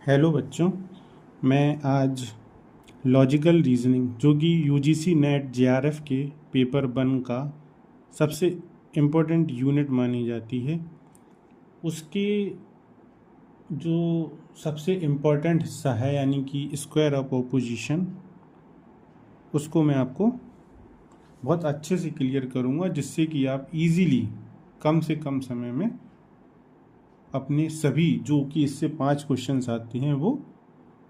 Hello बच्चों, मैं आज लॉजिकल रीजनिंग जो कि यूजीसी नेट जेआरएफ के पेपर 1 का सबसे इम्पोर्टेंट यूनिट मानी जाती है, उसके जो सबसे इम्पोर्टेंट हिस्सा है यानी कि स्क्वायर ऑफ ऑपोजिशन, उसको मैं आपको बहुत अच्छे से क्लियर करूँगा जिससे कि आप इजीली कम से कम समय में अपने सभी जो कि इससे 5 क्वेश्चंस आते हैं वो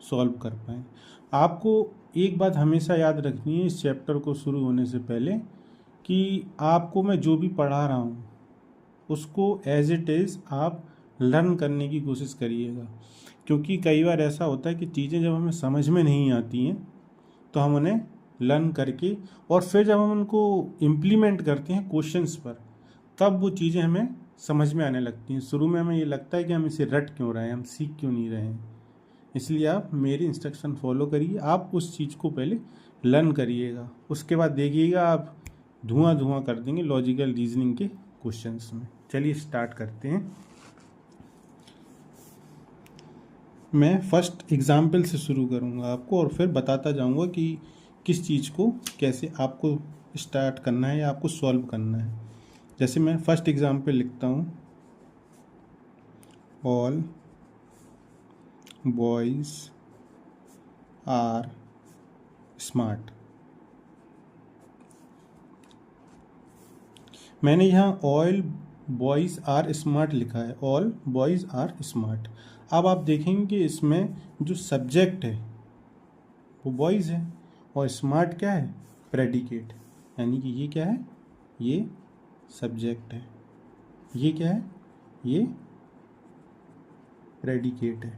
सॉल्व कर पाएँ। आपको एक बात हमेशा याद रखनी है इस चैप्टर को शुरू होने से पहले कि आपको मैं जो भी पढ़ा रहा हूँ उसको एज इट इज़ आप लर्न करने की कोशिश करिएगा, क्योंकि कई बार ऐसा होता है कि चीज़ें जब हमें समझ में नहीं आती हैं तो हम उन्हें लर्न करके और फिर जब हम उनको इम्प्लीमेंट करते हैं क्वेश्चंस पर, तब वो चीज़ें हमें समझ में आने लगती हैं। शुरू में हमें ये लगता है कि हम इसे रट क्यों रहे हैं, हम सीख क्यों नहीं रहे हैं। इसलिए आप मेरी इंस्ट्रक्शन फॉलो करिए, आप उस चीज़ को पहले लर्न करिएगा, उसके बाद देखिएगा आप धुआं धुआं कर देंगे लॉजिकल रीजनिंग के क्वेश्चंस में। चलिए स्टार्ट करते हैं। मैं फर्स्ट एग्जाम्पल से शुरू करूंगा आपको और फिर बताता जाऊंगा कि किस चीज़ को कैसे आपको स्टार्ट करना है या आपको सॉल्व करना है। जैसे मैं फर्स्ट एग्जाम्पल लिखता हूँ, ऑल बॉयज़ आर स्मार्ट। मैंने यहाँ ऑल बॉयज़ आर स्मार्ट लिखा है, ऑल बॉयज़ आर स्मार्ट। अब आप देखेंगे कि इसमें जो सब्जेक्ट है वो बॉयज़ है और स्मार्ट क्या है, प्रेडिकेट, यानी कि ये क्या है, ये सब्जेक्ट है, ये क्या है, ये प्रेडिकेट है।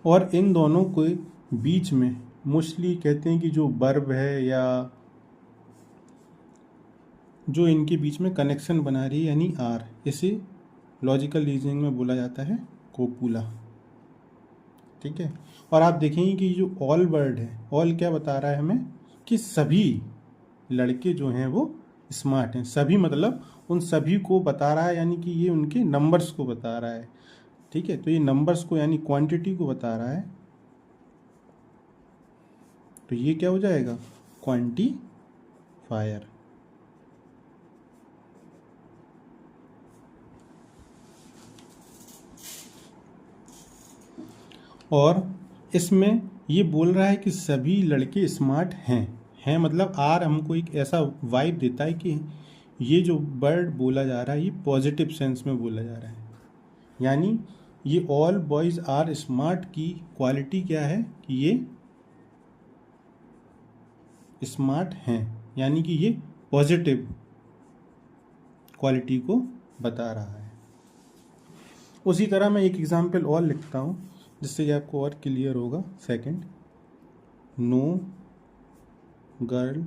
और इन दोनों के बीच में मोस्टली कहते हैं कि जो वर्ब है या जो इनके बीच में कनेक्शन बना रही है यानी आर, इसे लॉजिकल रीजनिंग में बोला जाता है कोपुला। ठीक है। और आप देखेंगे कि जो ऑल वर्ड है, ऑल क्या बता रहा है हमें कि सभी लड़के जो हैं वो स्मार्ट हैं। सभी मतलब उन सभी को बता रहा है, यानी कि ये उनके नंबर्स को बता रहा है। ठीक है, तो ये नंबर्स को यानी क्वांटिटी को बता रहा है, तो ये क्या हो जाएगा, क्वांटिफायर। और इसमें ये बोल रहा है कि सभी लड़के स्मार्ट हैं मतलब आर हमको एक ऐसा वाइब देता है कि ये जो वर्ड बोला जा रहा है ये पॉजिटिव सेंस में बोला जा रहा है। यानी ये ऑल बॉयज़ आर स्मार्ट की क्वालिटी क्या है कि ये स्मार्ट हैं, यानी कि ये पॉजिटिव क्वालिटी को बता रहा है। उसी तरह मैं एक एग्जाम्पल और लिखता हूँ जिससे ये आपको और क्लियर होगा। Second, no girl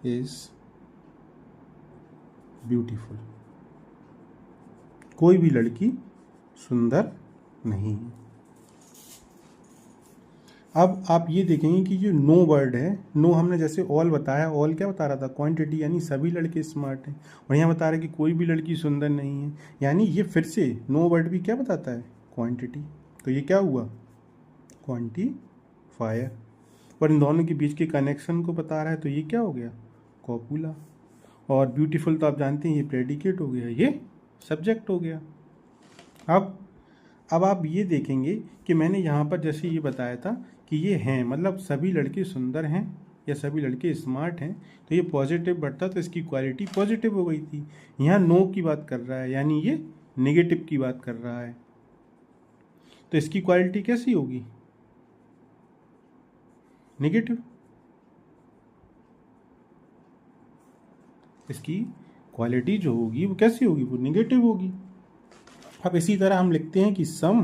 is beautiful. कोई भी लड़की सुंदर नहीं है। अब आप ये देखेंगे कि जो नो वर्ड है, नो हमने जैसे ऑल बताया, ऑल क्या बता रहा था, क्वांटिटी, यानी सभी लड़के स्मार्ट हैं। और यहाँ बता रहा है कि कोई भी लड़की सुंदर नहीं है, यानी ये फिर से नो वर्ड भी क्या बताता है, क्वांटिटी। तो ये क्या हुआ, क्वांटिफायर। और इन दोनों के बीच के कनेक्शन को बता रहा है, तो ये क्या हो गया, कॉपुला। और ब्यूटीफुल तो आप जानते हैं ये प्रेडिकेट हो गया, ये सब्जेक्ट हो गया। अब आप ये देखेंगे कि मैंने यहाँ पर जैसे ये बताया था कि ये हैं मतलब सभी लड़के सुंदर हैं या सभी लड़के स्मार्ट हैं, तो ये पॉजिटिव बढ़ता तो इसकी क्वालिटी पॉजिटिव हो गई थी। यहाँ नो की बात कर रहा है, यानी ये नेगेटिव की बात कर रहा है, तो इसकी क्वालिटी कैसी होगी, नेगेटिव। इसकी क्वालिटी जो होगी वो कैसी होगी, वो नेगेटिव होगी। अब इसी तरह हम लिखते हैं कि सम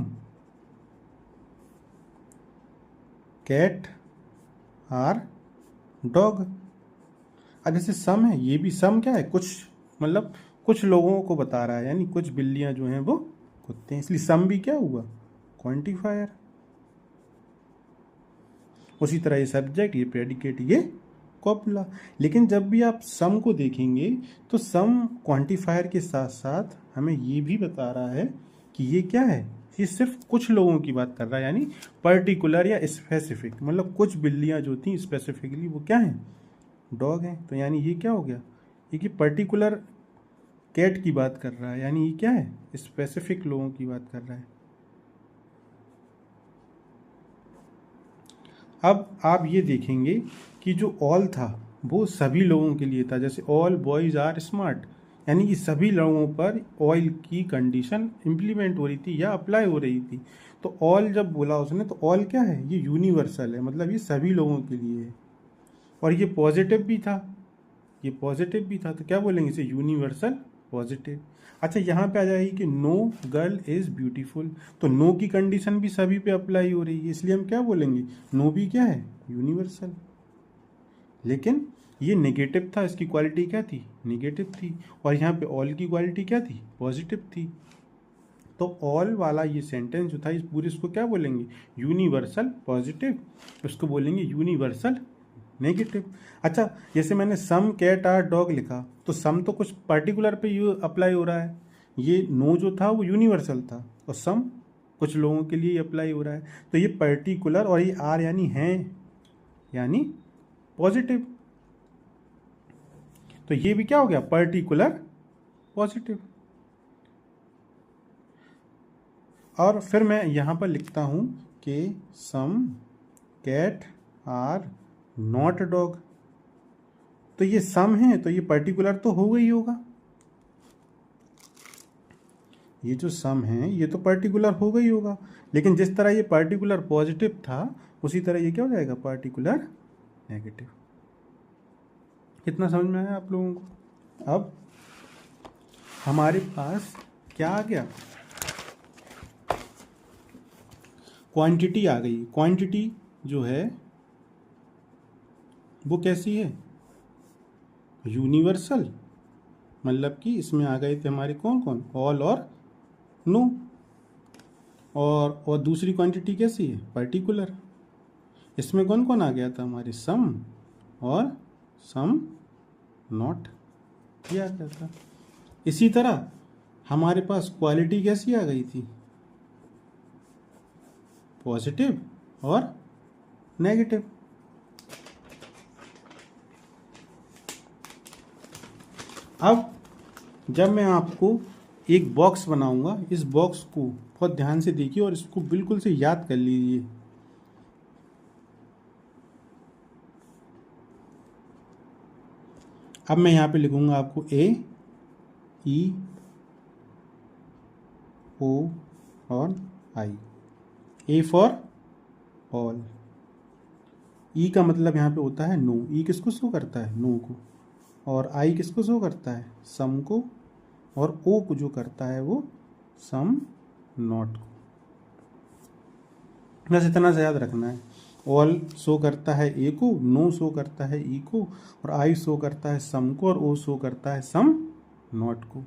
कैट आर डॉग। अब जैसे सम है, ये भी सम क्या है, कुछ मतलब कुछ लोगों को बता रहा है, यानी कुछ बिल्लियां जो हैं वो कुत्ते हैं, इसलिए सम भी क्या हुआ, क्वांटिफायर। उसी तरह ये सब्जेक्ट, ये प्रेडिकेट, ये कॉपुला। लेकिन जब भी आप सम को देखेंगे तो सम क्वांटिफायर के साथ साथ हमें ये भी बता रहा है कि ये क्या है, ये सिर्फ कुछ लोगों की बात कर रहा है, यानी पर्टिकुलर या स्पेसिफिक, मतलब कुछ बिल्लियाँ जो थी स्पेसिफिकली वो क्या हैं, डॉग हैं। तो यानी ये क्या हो गया, ये कि पर्टिकुलर कैट की बात कर रहा है, यानी ये क्या है, स्पेसिफिक लोगों की बात कर रहा है। अब आप ये देखेंगे कि जो ऑल था वो सभी लोगों के लिए था, जैसे ऑल बॉयज़ आर स्मार्ट, यानी कि सभी लोगों पर ऑल की कंडीशन इम्प्लीमेंट हो रही थी या अप्लाई हो रही थी। तो ऑल जब बोला उसने तो ऑल क्या है, ये यूनिवर्सल है, मतलब ये सभी लोगों के लिए है। और ये पॉजिटिव भी था, ये पॉजिटिव भी था, तो क्या बोलेंगे इसे, यूनिवर्सल पॉजिटिव। अच्छा, यहाँ पे आ जाएगी कि नो गर्ल इज़ ब्यूटीफुल, तो नो की कंडीशन भी सभी पे अप्लाई हो रही है, इसलिए हम क्या बोलेंगे, नो भी क्या है, यूनिवर्सल। लेकिन ये नेगेटिव था, इसकी क्वालिटी क्या थी, नेगेटिव थी, और यहाँ पे ऑल की क्वालिटी क्या थी, पॉजिटिव थी। तो ऑल वाला ये सेंटेंस जो था इस पूरे इसको क्या बोलेंगे, यूनिवर्सल पॉजिटिव, उसको बोलेंगे यूनिवर्सल नेगेटिव। अच्छा, जैसे मैंने सम कैट आर डॉग लिखा, तो सम तो कुछ पर्टिकुलर पे यू अप्लाई हो रहा है, ये नो जो था वो यूनिवर्सल था, और सम कुछ लोगों के लिए अप्लाई हो रहा है। तो ये पर्टिकुलर और ये आर यानी हैं, यानी पॉजिटिव, तो ये भी क्या हो गया, पर्टिकुलर पॉजिटिव। और फिर मैं यहाँ पर लिखता हूँ कि सम कैट आर नॉट डॉग, तो ये सम है तो ये पर्टिकुलर तो होगा ही होगा, ये जो सम है ये तो पर्टिकुलर होगा ही होगा। लेकिन जिस तरह ये पर्टिकुलर पॉजिटिव था उसी तरह ये क्या हो जाएगा, पर्टिकुलर नेगेटिव। कितना समझ में आया आप लोगों को। अब हमारे पास क्या आ गया, क्वांटिटी आ गई। क्वांटिटी जो है वो कैसी है, यूनिवर्सल, मतलब कि इसमें आ गए थे हमारे कौन कौन, ऑल और नो। और दूसरी क्वांटिटी कैसी है, पर्टिकुलर, इसमें कौन कौन आ गया था हमारे, सम और सम नॉट, ये आ गया था। इसी तरह हमारे पास क्वालिटी कैसी आ गई थी, पॉजिटिव और नेगेटिव। अब जब मैं आपको एक बॉक्स बनाऊंगा, इस बॉक्स को बहुत ध्यान से देखिए और इसको बिल्कुल से याद कर लीजिए। अब मैं यहाँ पे लिखूंगा आपको ए, ई, ओ और आई। ए फॉर ऑल, ई का मतलब यहाँ पे होता है नो, ई किसको शो करता है, नो को, और आई किसको शो करता है, सम को, और ओ को जो करता है वो सम नॉट को। बस इतना से याद रखना है, ऑल शो करता है ए को, नो शो करता है ई को, और आई शो करता है सम को, और ओ शो करता है सम नॉट को।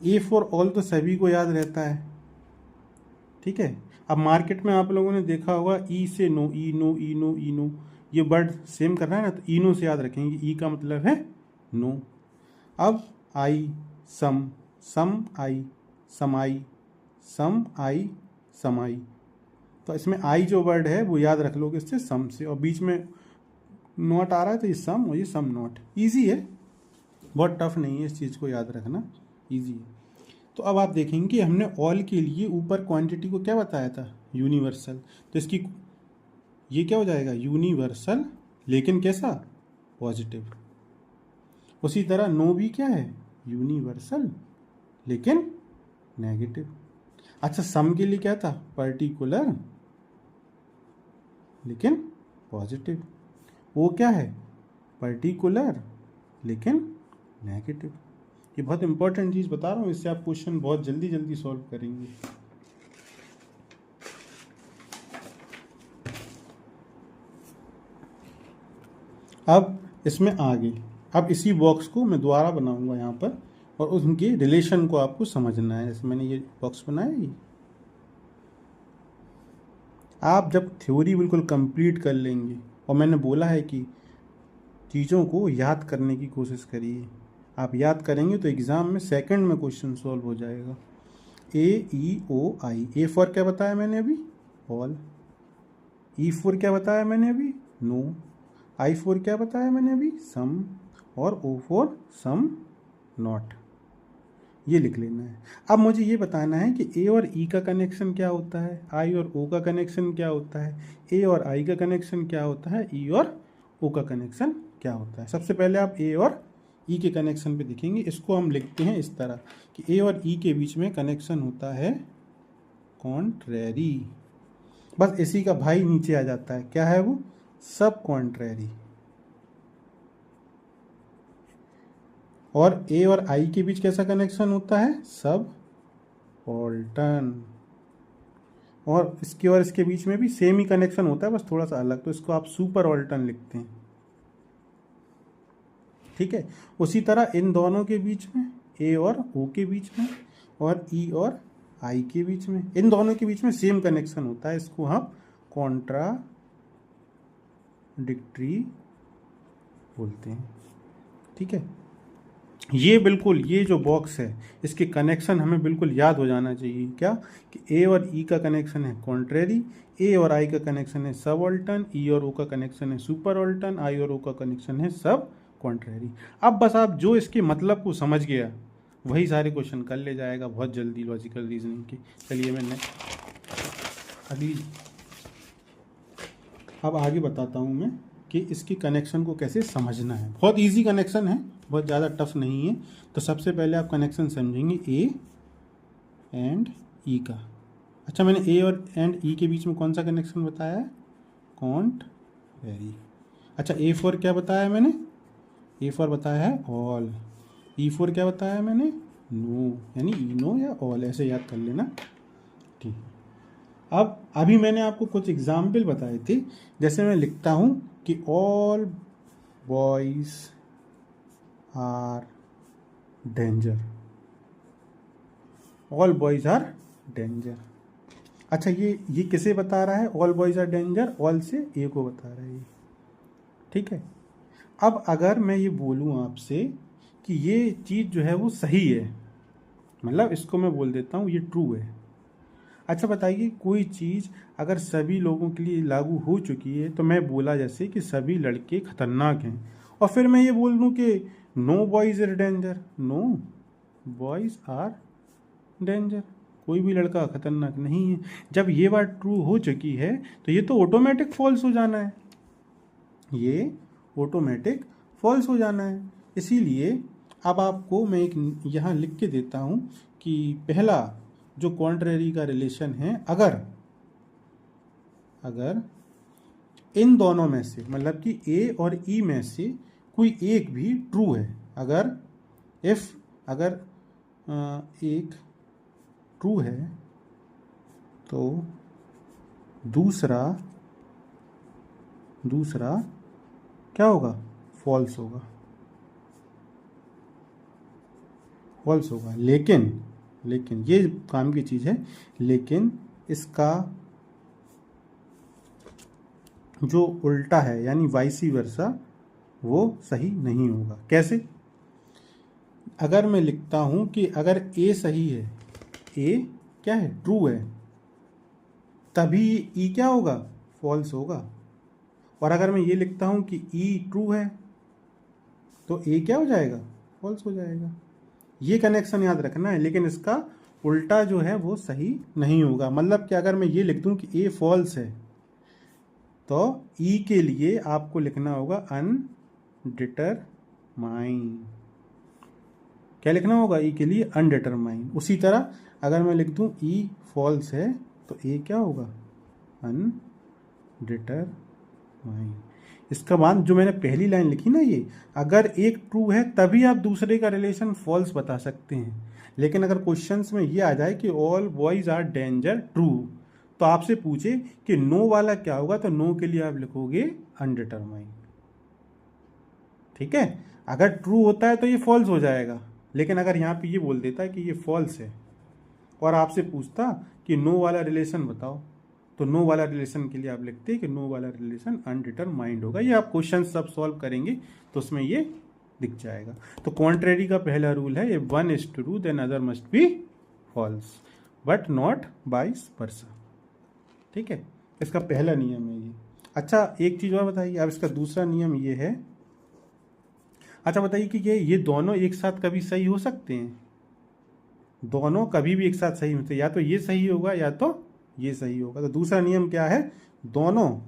ए फॉर ऑल तो सभी को याद रहता है, ठीक है। अब मार्केट में आप लोगों ने देखा होगा ई से नो, ई नो, ई नो, ई नो, ये वर्ड सेम कर रहा है ना, तो ई नो से याद रखेंगे, ई का मतलब है नो। अब आई सम, सम आई समाई, सम आई समाई, तो इसमें आई जो वर्ड है वो याद रख लोगे इससे, सम से, और बीच में नॉट आ रहा है तो ये सम और ये सम नॉट। ईजी है, बहुत टफ नहीं है इस चीज़ को याद रखना, ईजी है। तो अब आप देखेंगे कि हमने ऑल के लिए ऊपर क्वांटिटी को क्या बताया था, यूनिवर्सल, तो इसकी ये क्या हो जाएगा, यूनिवर्सल लेकिन कैसा, पॉजिटिव। उसी तरह नो भी क्या है, यूनिवर्सल लेकिन नेगेटिव। अच्छा, सम के लिए क्या था, पर्टिकुलर लेकिन पॉजिटिव। वो क्या है, पर्टिकुलर लेकिन नेगेटिव। ये बहुत इंपॉर्टेंट चीज़ बता रहा हूँ, इससे आप क्वेश्चन बहुत जल्दी जल्दी सॉल्व करेंगे। अब इसमें आगे, अब इसी बॉक्स को मैं दोबारा बनाऊंगा यहाँ पर, और उनके रिलेशन को आपको समझना है। जैसे मैंने ये बॉक्स बनाया, ये आप जब थ्योरी बिल्कुल कंप्लीट कर लेंगे, और मैंने बोला है कि चीज़ों को याद करने की कोशिश करिए। आप याद करेंगे तो एग्ज़ाम में सेकंड में क्वेश्चन सॉल्व हो जाएगा। AEOI, ए फॉर क्या बताया मैंने अभी? ऑल। ई फॉर क्या बताया मैंने अभी? नो। आई फॉर क्या बताया मैंने अभी? सम। और ओ फॉर सम नॉट। ये लिख लेना है। अब मुझे ये बताना है कि ए और ई का कनेक्शन क्या होता है, आई और ओ का कनेक्शन क्या होता है, ए और आई का कनेक्शन क्या होता है, ई और ओ का कनेक्शन क्या होता है। सबसे पहले आप ए और ई के कनेक्शन पे देखेंगे। इसको हम लिखते हैं इस तरह कि ए और ई के बीच में कनेक्शन होता है कॉन्ट्रेरी। बस इसी का भाई नीचे आ जाता है, क्या है वो? सब कॉन्ट्रेरी। और ए और आई के बीच कैसा कनेक्शन होता है? सब ऑल्टर्न। और इसके बीच में भी सेम ही कनेक्शन होता है, बस थोड़ा सा अलग, तो इसको आप सुपर ऑल्टर्न लिखते हैं। ठीक है। उसी तरह इन दोनों के बीच में, ए और ओ के बीच में और ई और आई के बीच में, इन दोनों के बीच में सेम कनेक्शन होता है, इसको हम कॉन्ट्राडिक्टरी बोलते हैं। ठीक है। ये बिल्कुल, ये जो बॉक्स है इसके कनेक्शन हमें बिल्कुल याद हो जाना चाहिए। क्या? कि ए और ई का कनेक्शन है कॉन्ट्रेरी, ए और आई का कनेक्शन है सब ऑल्टर्न, ई और ओ का कनेक्शन है सुपर ऑल्टर्न, आई और ओ का कनेक्शन है सब कॉन्ट्रेरी। अब बस आप जो इसके मतलब को समझ गया वही सारे क्वेश्चन कर ले जाएगा बहुत जल्दी लॉजिकल रीजनिंग के। चलिए मैं अगली अब आगे बताता हूँ मैं कि इसकी कनेक्शन को कैसे समझना है। बहुत इजी कनेक्शन है, बहुत ज़्यादा टफ नहीं है। तो सबसे पहले आप कनेक्शन समझेंगे ए एंड ई का। अच्छा, मैंने ए और एंड ई के बीच में कौन सा कनेक्शन बताया है? कॉन्ट्रेरी। अच्छा, ए फॉर क्या बताया मैंने? ए फॉर बताया है ऑल। ई फॉर क्या बताया मैंने? नो, यानी ई नो या ऑल, ऐसे याद कर लेना। ठीक। अब अभी मैंने आपको कुछ एग्जाम्पल बताए थे, जैसे मैं लिखता हूँ कि all boys are danger, all boys are danger. अच्छा, ये किसे बता रहा है? All boys are danger, all से ए को बता रहा है ये। ठीक है। अब अगर मैं ये बोलूँ आपसे कि ये चीज़ जो है वो सही है, मतलब इसको मैं बोल देता हूँ ये ट्रू है। अच्छा बताइए, कोई चीज़ अगर सभी लोगों के लिए लागू हो चुकी है, तो मैं बोला जैसे कि सभी लड़के खतरनाक हैं, और फिर मैं ये बोल दूँ कि no boys are danger, no boys are danger, कोई भी लड़का खतरनाक नहीं है। जब ये बात ट्रू हो चुकी है तो ये तो ऑटोमेटिक फॉल्स हो जाना है, ये ऑटोमेटिक फॉल्स हो जाना है। इसीलिए अब आपको मैं एक यहाँ लिख के देता हूँ कि पहला जो कॉन्ट्रेरी का रिलेशन है, अगर इन दोनों में से, मतलब कि ए और ई में से कोई एक भी ट्रू है, अगर एक ट्रू है तो दूसरा क्या होगा? फॉल्स होगा, फॉल्स होगा। लेकिन ये काम की चीज़ है, लेकिन इसका जो उल्टा है यानी वाइसी वर्सा, वो सही नहीं होगा। कैसे? अगर मैं लिखता हूं कि अगर ए सही है, ए क्या है? ट्रू है, तभी ई क्या होगा? फॉल्स होगा। और अगर मैं ये लिखता हूं कि ई ट्रू है, तो ए क्या हो जाएगा? फॉल्स हो जाएगा। ये कनेक्शन याद रखना है, लेकिन इसका उल्टा जो है वो सही नहीं होगा। मतलब कि अगर मैं ये लिख दूं कि ए फॉल्स है, तो ई के लिए आपको लिखना होगा अनडिटरमाइन। क्या लिखना होगा ई के लिए? अनडिटरमाइन। उसी तरह अगर मैं लिख दूं ई फॉल्स है, तो ए क्या होगा? अनडिटरमाइन। इसका बाद जो मैंने पहली लाइन लिखी ना, ये अगर एक ट्रू है तभी आप दूसरे का रिलेशन फॉल्स बता सकते हैं। लेकिन अगर क्वेश्चंस में ये आ जाए कि all boys are danger true, तो आपसे पूछे कि नो वाला क्या होगा, तो नो के लिए आप लिखोगे अनडिटरमाइन। ठीक है। अगर ट्रू होता है तो ये फॉल्स हो जाएगा, लेकिन अगर यहाँ पे ये बोल देता है कि ये फॉल्स है और आपसे पूछता कि नो वाला रिलेशन बताओ, तो नो वाला रिलेशन के लिए आप लिखते हैं कि नो वाला रिलेशन अनडिटरमाइंड होगा। ये आप क्वेश्चन सब सॉल्व करेंगे तो उसमें ये दिख जाएगा। तो कॉन्ट्रेरी का पहला रूल है, if one is true then other must be false but not vice versa. ठीक है, इसका पहला नियम है ये। अच्छा, एक चीज और बताइए, अब इसका दूसरा नियम ये है। अच्छा बताइए कि ये दोनों एक साथ कभी सही हो सकते हैं? दोनों कभी भी एक साथ सही होते हैं, या तो ये सही होगा या तो ये सही होगा। तो दूसरा नियम क्या है? दोनों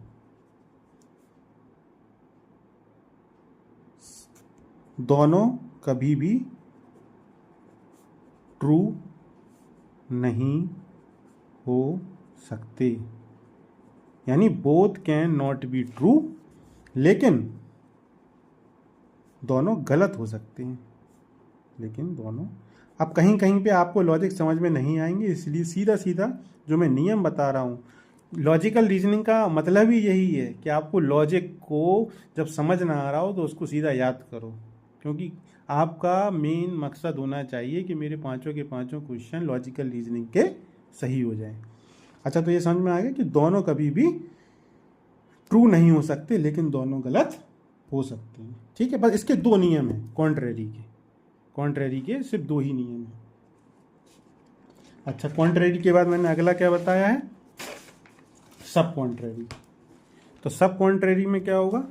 कभी भी ट्रू नहीं हो सकते, यानी both can not be true, लेकिन दोनों गलत हो सकते हैं। लेकिन दोनों, अब कहीं कहीं पे आपको लॉजिक समझ में नहीं आएंगे, इसलिए सीधा सीधा जो मैं नियम बता रहा हूँ, लॉजिकल रीजनिंग का मतलब ही यही है कि आपको लॉजिक को जब समझ ना आ रहा हो तो उसको सीधा याद करो, क्योंकि आपका मेन मकसद होना चाहिए कि मेरे पांचों के पांचों क्वेश्चन लॉजिकल रीजनिंग के सही हो जाएं। अच्छा, तो ये समझ में आ गया कि दोनों कभी भी ट्रू नहीं हो सकते, लेकिन दोनों गलत हो सकते हैं। ठीक है, बस इसके दो नियम हैं कॉन्ट्रेरी के सिर्फ दो ही नियम हैं। अच्छा, कॉन्ट्रेरी के बाद मैंने अगला क्या बताया है? सब कॉन्ट्रेरी। तो सब कॉन्ट्रेरी में क्या होगा?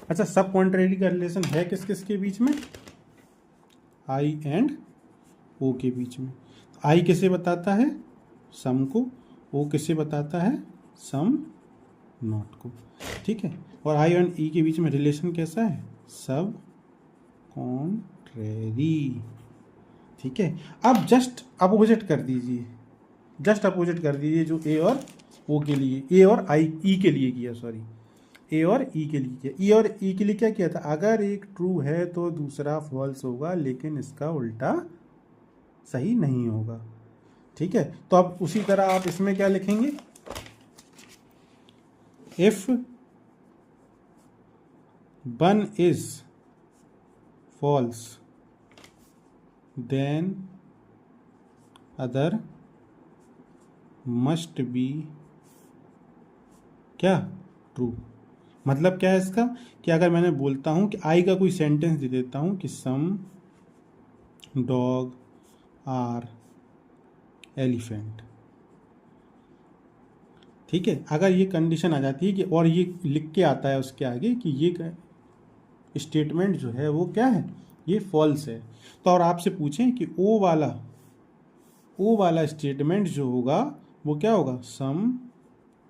अच्छा, सब कॉन्ट्रेरी का रिलेशन है किस किस के बीच में? आई एंड ओ के बीच में। आई किसे बताता है? सम को। ओ किसे बताता है? सम नॉट को। ठीक है, और आई एंड ई के बीच में रिलेशन कैसा है? सब कॉन्ट्रेरी। ठीक है, अब जस्ट अपोजिट कर दीजिए, जो ए और ओ के लिए, ए और आई ई के लिए किया, सॉरी, ए और ई के लिए किया। ई और ई के लिए क्या किया था? अगर एक ट्रू है तो दूसरा फॉल्स होगा, लेकिन इसका उल्टा सही नहीं होगा। ठीक है, तो अब उसी तरह आप इसमें क्या लिखेंगे? If one is false then other must be क्या? ट्रू। मतलब क्या है इसका? कि अगर मैंने बोलता हूं कि आई का कोई सेंटेंस दे देता हूं कि सम डॉग आर एलिफेंट, ठीक है, अगर ये कंडीशन आ जाती है कि, और ये लिख के आता है उसके आगे कि ये स्टेटमेंट जो है वो क्या है? ये फॉल्स है, तो और आपसे पूछें कि ओ वाला स्टेटमेंट जो होगा वो क्या होगा? सम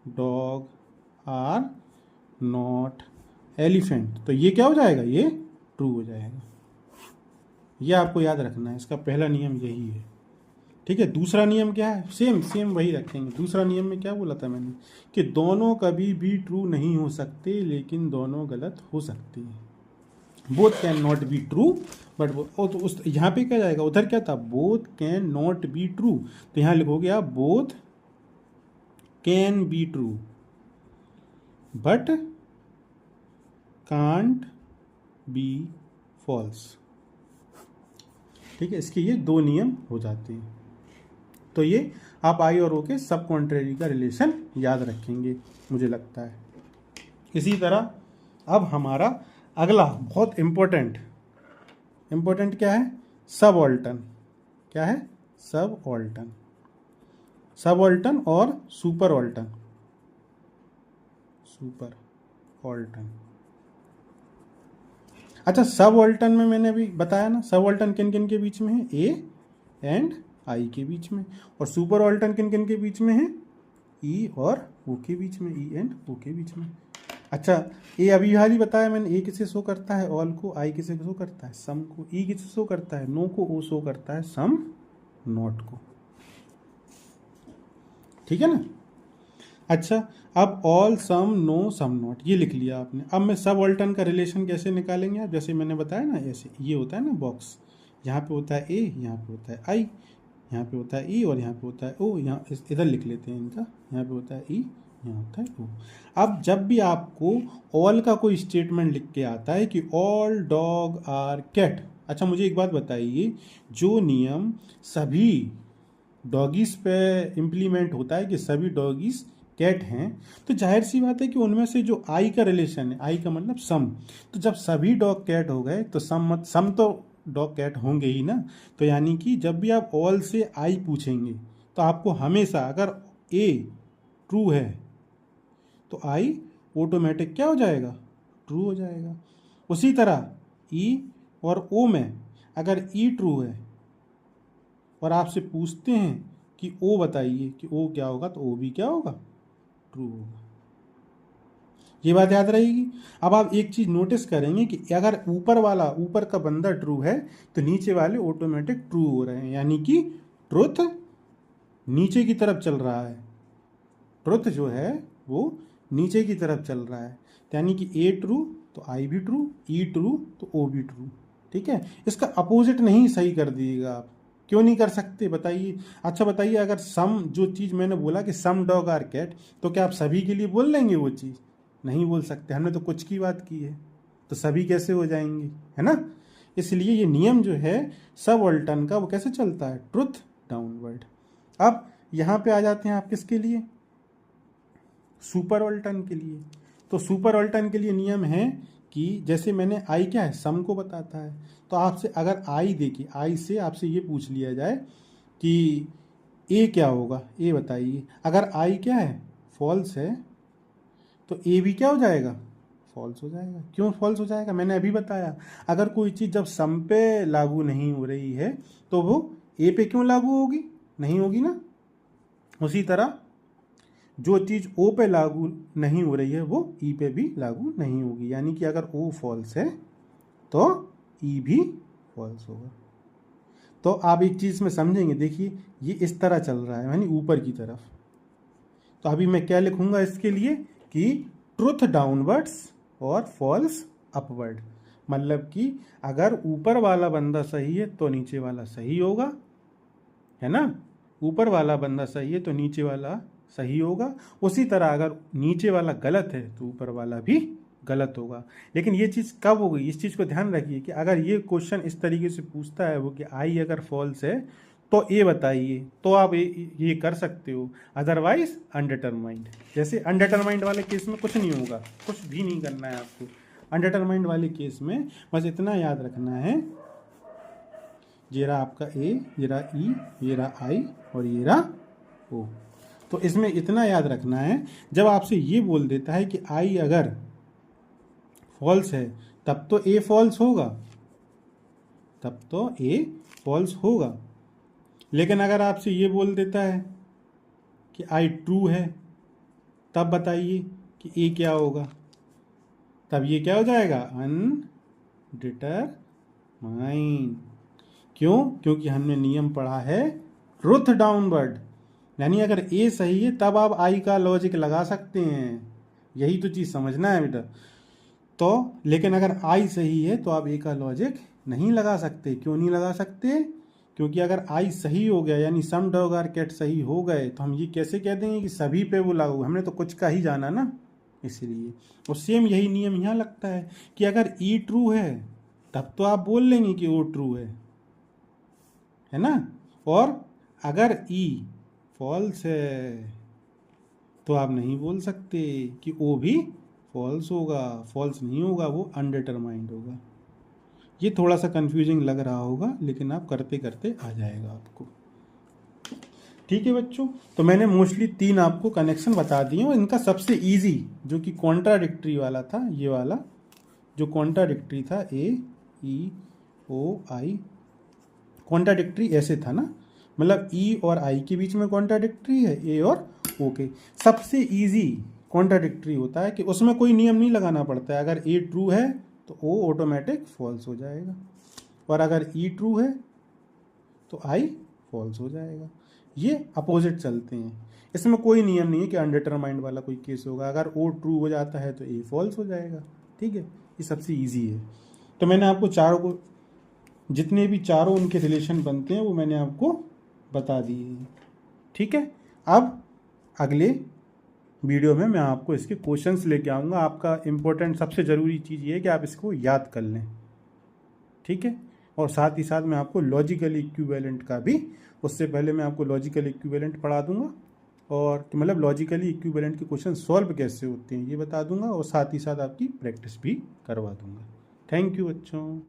डॉग आर नॉट एलिफेंट, तो ये क्या हो जाएगा? ये ट्रू हो जाएगा। ये आपको याद रखना है, इसका पहला नियम यही है। ठीक है, दूसरा नियम क्या है? सेम वही रखेंगे। दूसरा नियम में क्या बोला था मैंने? कि दोनों कभी भी ट्रू नहीं हो सकते, लेकिन दोनों गलत हो सकते हैं। Both can not be true, but तो उस यहाँ पे क्या जाएगा? उधर क्या था? Both can not be true, तो यहाँ लिखोगे आप both can be true but can't be false. ठीक है, इसके ये दो नियम हो जाते हैं। तो ये आप आई और ओ के सब कॉन्ट्रेरी का रिलेशन याद रखेंगे, मुझे लगता है। इसी तरह अब हमारा अगला बहुत इंपॉर्टेंट क्या है? सब ऑल्टन। क्या है? सब ऑल्टन और सुपर ऑल्टन। अच्छा, सब ऑल्टन में मैंने अभी बताया ना, सब ऑल्टन किन किन के बीच में है? ए एंड आई के बीच में। और सुपर ऑल्टन किन किन के बीच में है? ई और ओ के बीच में, ई एंड ओ के बीच में। अच्छा, ए अभी हाल ही बताया मैंने, ए किसे शो करता है? ऑल को। आई किसे शो करता है? सम को। ई किसे शो करता है? नो को। ओ शो करता है सम नॉट को। ठीक है ना? अच्छा, अब all some no some not ये लिख लिया आपने। अब मैं सब ऑल्टन का रिलेशन कैसे निकालेंगे आप? जैसे मैंने बताया ना, ऐसे ये होता है ना बॉक्स, यहाँ पे होता है ए, यहाँ पे होता है आई, यहाँ पे होता है ई और यहाँ पे होता है ओ। यहाँ इधर लिख लेते हैं इनका, यहाँ पे होता है ई, यहाँ होता है ओ। अब जब भी आपको ऑल का कोई स्टेटमेंट लिख के आता है कि ऑल डॉग आर कैट, अच्छा मुझे एक बात बताइए, जो नियम सभी डॉगीज पे इम्प्लीमेंट होता है कि सभी डॉगीज कैट हैं, तो जाहिर सी बात है कि उनमें से जो आई का रिलेशन है, आई का मतलब सम, तो जब सभी डॉग कैट हो गए तो सम तो डॉग कैट होंगे ही ना। तो यानी कि जब भी आप ऑल से आई पूछेंगे तो आपको हमेशा अगर ए ट्रू है तो आई ऑटोमेटिक क्या हो जाएगा, ट्रू हो जाएगा। उसी तरह ई और ओ में अगर ई ट्रू है और आपसे पूछते हैं कि ओ बताइए कि ओ क्या होगा, तो ओ भी क्या होगा, ट्रू होगा। ये बात याद रहेगी। अब आप एक चीज नोटिस करेंगे कि अगर ऊपर का बंदा ट्रू है तो नीचे वाले ऑटोमेटिक ट्रू हो रहे हैं, यानी कि ट्रुथ नीचे की तरफ चल रहा है, ट्रुथ जो है वो नीचे की तरफ चल रहा है। यानी कि ए ट्रू तो आई भी ट्रू, ई ट्रू तो ओ भी ट्रू। ठीक है, इसका अपोजिट नहीं सही कर दीजिएगा आप, क्यों नहीं कर सकते बताइए। अच्छा बताइए, अगर सम जो चीज़ मैंने बोला कि सम डॉग आर कैट, तो क्या आप सभी के लिए बोल लेंगे वो चीज़, नहीं बोल सकते, हमने तो कुछ की बात की है, तो सभी कैसे हो जाएंगे, है ना। इसलिए ये नियम जो है सब ऑल्टन का वो कैसे चलता है, ट्रुथ डाउनवर्ड। अब यहाँ पे आ जाते हैं आप किसके लिए, सुपर ऑल्टन के लिए। तो सुपर ऑल्टन के लिए नियम है कि जैसे मैंने आई क्या है, सम को बताता है, तो आपसे अगर आई देखिए, आई से आपसे ये पूछ लिया जाए कि ए क्या होगा, ए बताइए, अगर आई क्या है, फॉल्स है, तो ए भी क्या हो जाएगा, फॉल्स हो जाएगा। क्यों फॉल्स हो जाएगा, मैंने अभी बताया, अगर कोई चीज़ जब सम पे लागू नहीं हो रही है तो वो ए पे क्यों लागू होगी, नहीं होगी ना। उसी तरह जो चीज़ ओ पे लागू नहीं हो रही है वो ई पे भी लागू नहीं होगी, यानी कि अगर ओ फॉल्स है तो ई भी फॉल्स होगा। तो आप एक चीज़ में समझेंगे, देखिए ये इस तरह चल रहा है, यानी ऊपर की तरफ। तो अभी मैं क्या लिखूंगा इसके लिए कि ट्रुथ डाउनवर्ड्स और फॉल्स अपवर्ड, मतलब कि अगर ऊपर वाला बंदा सही है तो नीचे वाला सही होगा, है ना। ऊपर वाला बंदा सही है तो नीचे वाला सही होगा। उसी तरह अगर नीचे वाला गलत है तो ऊपर वाला भी गलत होगा। लेकिन ये चीज़ कब होगी, इस चीज़ को ध्यान रखिए कि अगर ये क्वेश्चन इस तरीके से पूछता है वो कि आई अगर फॉल्स है तो ए बताइए, तो आप ये कर सकते हो, अदरवाइज अनडिटरमाइंड। जैसे अनडिटरमाइंड वाले केस में कुछ नहीं होगा, कुछ भी नहीं करना है आपको। अनडिटरमाइंड वाले केस में बस इतना याद रखना है, ये रहा आपका ए, ये रहा ई, ये रहा आई और ये रहा ओ। तो इसमें इतना याद रखना है, जब आपसे ये बोल देता है कि आई अगर फॉल्स है तब तो ए फॉल्स होगा, तब तो ए फॉल्स होगा। लेकिन अगर आपसे ये बोल देता है कि आई ट्रू है, तब बताइए कि ए क्या होगा, तब ये क्या हो जाएगा, अनडिटरमाइंड। क्यों, क्योंकि हमने नियम पढ़ा है ट्रुथ डाउनवर्ड, यानी अगर ए सही है तब आप आई का लॉजिक लगा सकते हैं, यही तो चीज़ समझना है बेटा। तो लेकिन अगर आई सही है तो आप ए का लॉजिक नहीं लगा सकते। क्यों नहीं लगा सकते, क्योंकि अगर आई सही हो गया यानी सम डॉग आर कैट सही हो गए तो हम ये कैसे कह देंगे कि सभी पे वो लागू, हमने तो कुछ का ही जाना ना, इसीलिए। और सेम यही नियम यहाँ लगता है कि अगर ई ट्रू है तब तो आप बोल लेंगे कि ओ ट्रू है ना। और अगर ई फॉल्स है तो आप नहीं बोल सकते कि ओ भी फॉल्स होगा, फॉल्स नहीं होगा, वो अनडिटरमाइंड होगा। ये थोड़ा सा कंफ्यूजिंग लग रहा होगा लेकिन आप करते करते आ जाएगा आपको। ठीक है बच्चों, तो मैंने मोस्टली 3 आपको कनेक्शन बता दिए और इनका सबसे इजी जो कि कॉन्ट्राडिक्टरी वाला था, ये वाला जो कॉन्ट्राडिक्टरी था, ए ई ओ आई, कॉन्ट्राडिक्टरी ऐसे था ना, मतलब ई और आई के बीच में कॉन्ट्राडिक्टरी है, ए और ओ के। सबसे इजी कॉन्ट्राडिक्टरी होता है कि उसमें कोई नियम नहीं लगाना पड़ता है, अगर ए ट्रू है तो ओ ऑटोमेटिक फॉल्स हो जाएगा, और अगर ई ट्रू है तो आई फॉल्स हो जाएगा। ये अपोजिट चलते हैं, इसमें कोई नियम नहीं है कि अनडिटरमाइंड वाला कोई केस होगा, अगर ओ ट्रू हो जाता है तो ए फॉल्स हो जाएगा। ठीक है, ये सबसे ईजी है। तो मैंने आपको चारों को, जितने भी चारों उनके रिलेशन बनते हैं वो मैंने आपको बता दिए हैं। ठीक है, अब अगले वीडियो में मैं आपको इसके क्वेश्चंस लेके आऊँगा। आपका इम्पोर्टेंट सबसे ज़रूरी चीज़ ये है कि आप इसको याद कर लें। ठीक है, और साथ ही साथ मैं आपको लॉजिकल इक्विवेलेंट का भी, उससे पहले मैं आपको लॉजिकल इक्विवेलेंट पढ़ा दूंगा और मतलब लॉजिकली इक्विवेलेंट के क्वेश्चन सॉल्व कैसे होते हैं ये बता दूंगा और साथ ही साथ आपकी प्रैक्टिस भी करवा दूंगा। थैंक यू बच्चों।